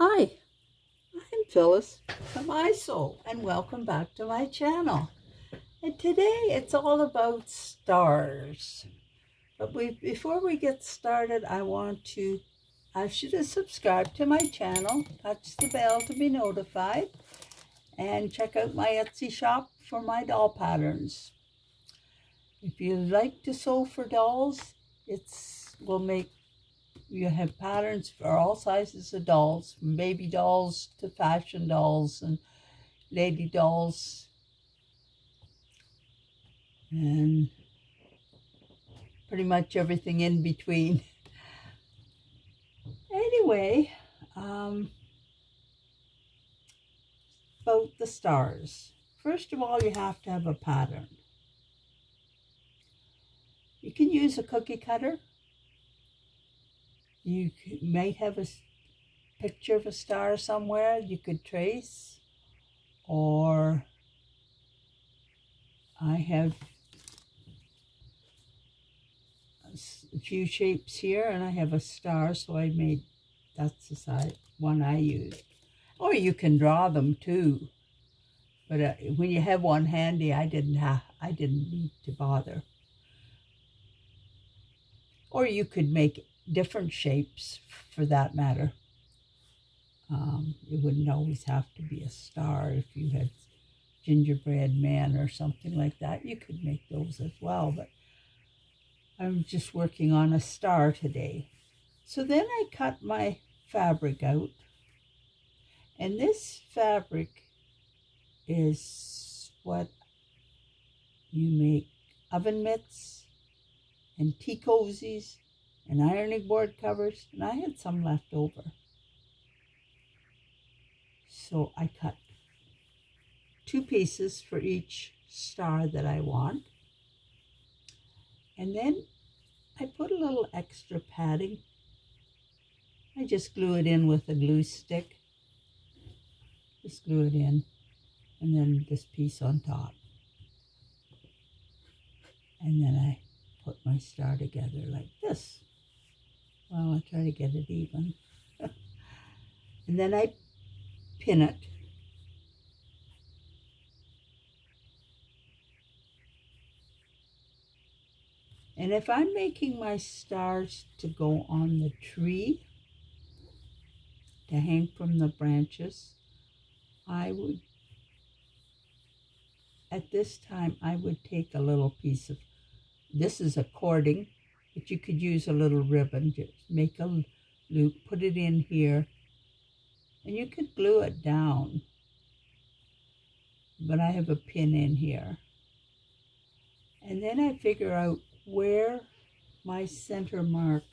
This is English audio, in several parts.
Hi, I'm Phyllis from iSoul and welcome back to my channel. And today it's all about stars. But before we get started, I ask you to subscribe to my channel, touch the bell to be notified, and check out my Etsy shop for my doll patterns. If you like to sew for dolls, you have patterns for all sizes of dolls, from baby dolls to fashion dolls and lady dolls, and pretty much everything in between. Anyway, about the stars. First of all, you have to have a pattern. You can use a cookie cutter. You might have a picture of a star somewhere you could trace, or I have a few shapes here and I have a star, so that's the one I use. Or you can draw them too, but when you have one handy, I didn't need to bother. Or you could make different shapes for that matter. It wouldn't always have to be a star. If you had gingerbread man or something like that, you could make those as well, but I'm just working on a star today. So then I cut my fabric out, and this fabric is what you make oven mitts and tea cozies and ironing board covers, and I had some left over. So I cut 2 pieces for each star that I want. And then I put a little extra padding. I just glue it in with a glue stick. Just glue it in, and then this piece on top. And then I put my star together like this. Well, I'll try to get it even. And then I pin it. And if I'm making my stars to go on the tree, to hang from the branches, at this time, I would take a little piece of, this is a cording, but you could use a little ribbon, just make a loop, put it in here, and you could glue it down. But I have a pin in here. And then I figure out where my center mark,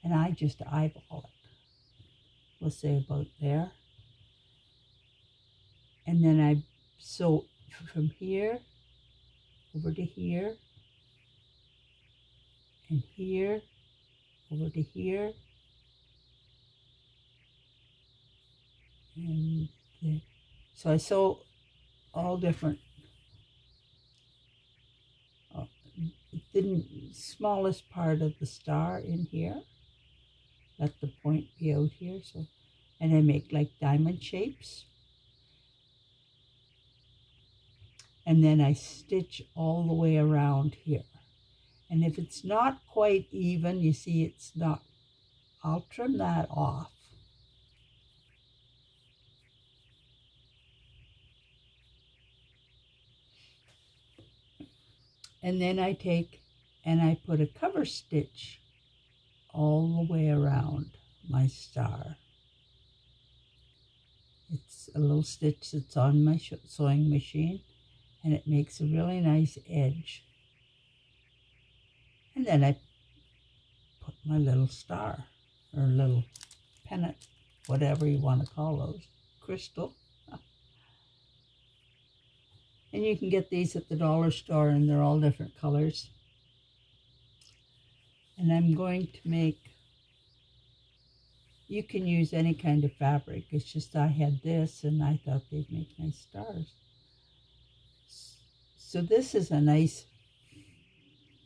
and I just eyeball it. We'll say about there. And then I sew from here over to here, and here over to here, and there. So I sew all different. The smallest part of the star in here, let the point be out here. So, and I make like diamond shapes. And then I stitch all the way around here. And if it's not quite even, you see it's not, I'll trim that off. And then I take and I put a cover stitch all the way around my star. It's a little stitch that's on my sewing machine, and it makes a really nice edge. And then I put my little star, or little pennant, whatever you want to call those, crystal. And you can get these at the dollar store, and they're all different colors. And I'm going to make, you can use any kind of fabric. It's just I had this, and I thought they'd make nice stars. So this is a nice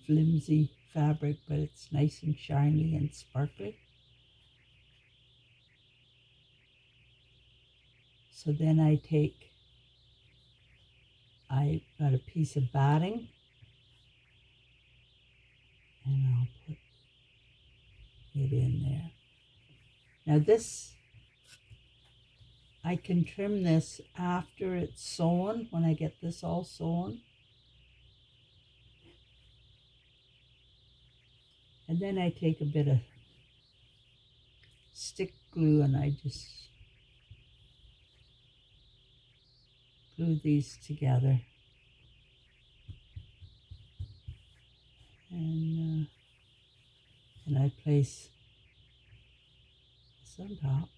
flimsy fabric, but it's nice and shiny and sparkly. So then I got a piece of batting, and I'll put it in there. Now this, I can trim this after it's sewn, when I get this all sewn. And then I take a bit of stick glue and I just glue these together. And I place this on top.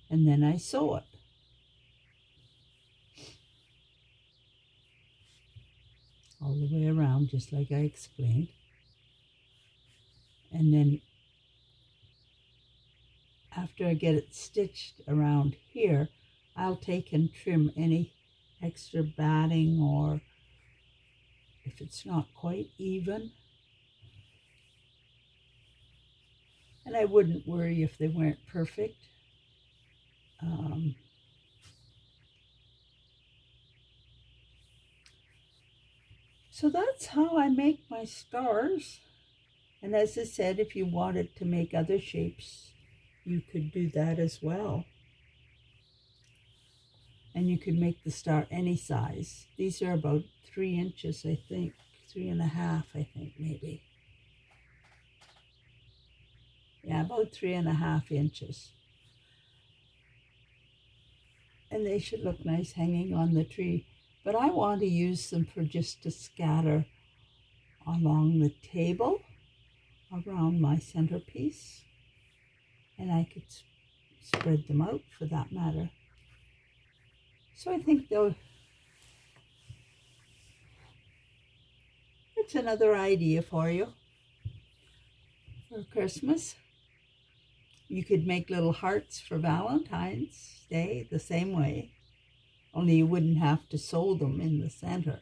And then I sew it. All the way around, just like I explained. And then after I get it stitched around here, I'll take and trim any extra batting, or if it's not quite even. And I wouldn't worry if they weren't perfect. So that's how I make my stars. And as I said, if you wanted to make other shapes, you could do that as well. And you could make the star any size. These are about 3 inches, I think. 3.5, I think, maybe. Yeah, about 3.5 inches. And they should look nice hanging on the tree. But I want to use them for just to scatter along the table, around my centerpiece. And I could spread them out for that matter. So I think though, it's another idea for you for Christmas. You could make little hearts for Valentine's Day the same way, only you wouldn't have to sew them in the center.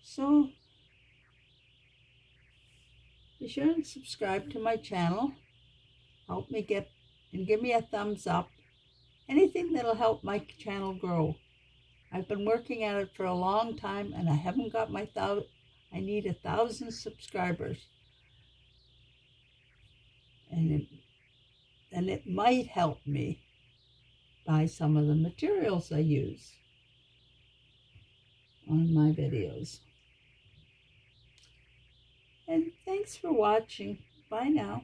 So be sure and subscribe to my channel. Help me get, and give me a thumbs up. Anything that'll help my channel grow. I've been working at it for a long time and I haven't got my I need 1,000 subscribers. And it might help me buy some of the materials I use on my videos. And thanks for watching. Bye now.